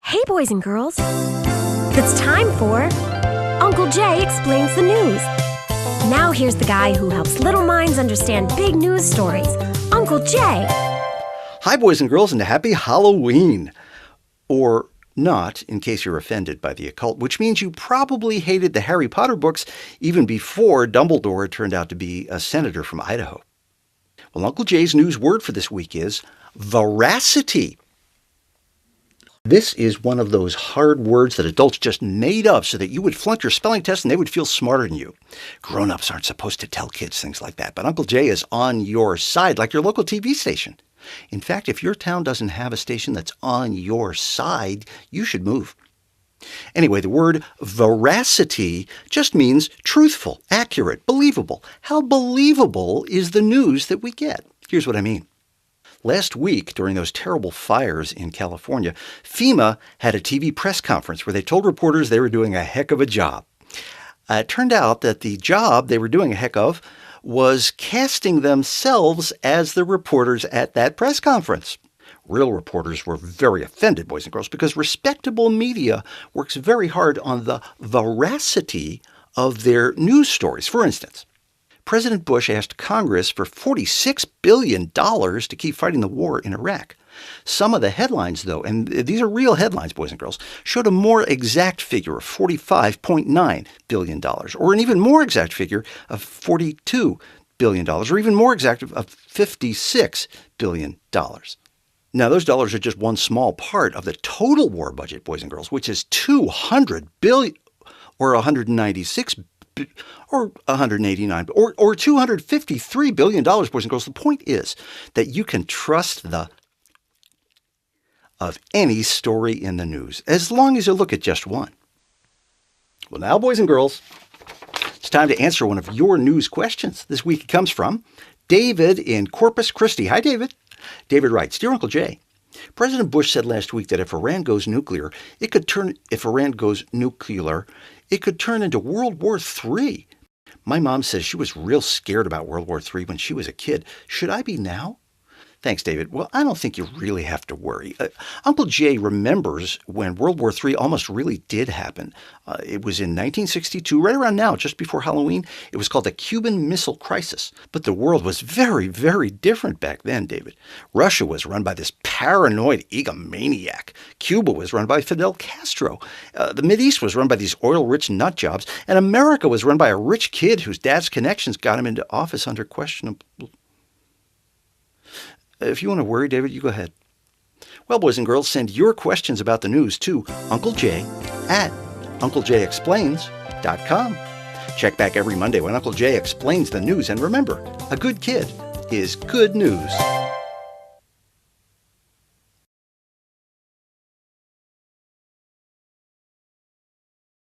Hey, boys and girls. It's time for Uncle Jay Explains the News. Now here's the guy who helps little minds understand big news stories, Uncle Jay. Hi, boys and girls, and happy Halloween. Or not, in case you're offended by the occult, which means you probably hated the Harry Potter books even before Dumbledore turned out to be a senator from Idaho. Well, Uncle Jay's news word for this week is veracity. This is one of those hard words that adults just made up so that you would flunk your spelling test and they would feel smarter than you. Grown-ups aren't supposed to tell kids things like that, but Uncle Jay is on your side, like your local TV station. In fact, if your town doesn't have a station that's on your side, you should move. Anyway, the word veracity just means truthful, accurate, believable. How believable is the news that we get? Here's what I mean. Last week, during those terrible fires in California, FEMA had a TV press conference where they told reporters they were doing a heck of a job. It turned out that the job they were doing a heck of was casting themselves as the reporters at that press conference. Real reporters were very offended, boys and girls, because respectable media works very hard on the veracity of their news stories. For instance, President Bush asked Congress for $46 billion to keep fighting the war in Iraq. Some of the headlines, though, and these are real headlines, boys and girls, showed a more exact figure of $45.9 billion, or an even more exact figure of $42 billion, or even more exact of $56 billion. Now, those dollars are just one small part of the total war budget, boys and girls, which is $200 billion, or $196 billion, or $189 or $253 billion, boys and girls. The point is that you can trust the of any story in the news, as long as you look at just one. Well, now, boys and girls, it's time to answer one of your news questions. This week it comes from David in Corpus Christi. Hi, David. David writes, Dear Uncle Jay, President Bush said last week that if Iran goes nuclear, it could turn into World War III. My mom says she was real scared about World War III when she was a kid. Should I be now? Thanks, David. Well, I don't think you really have to worry. Uncle Jay remembers when World War III almost really did happen. It was in 1962, right around now, just before Halloween. It was called the Cuban Missile Crisis. But the world was very, very different back then, David. Russia was run by this paranoid egomaniac. Cuba was run by Fidel Castro. The Mideast was run by these oil-rich nut jobs. And America was run by a rich kid whose dad's connections got him into office under questionable... If you want to worry, David, you go ahead. Well, boys and girls, send your questions about the news to Uncle Jay at UncleJayExplains.com. Check back every Monday when Uncle Jay explains the news. And remember, a good kid is good news.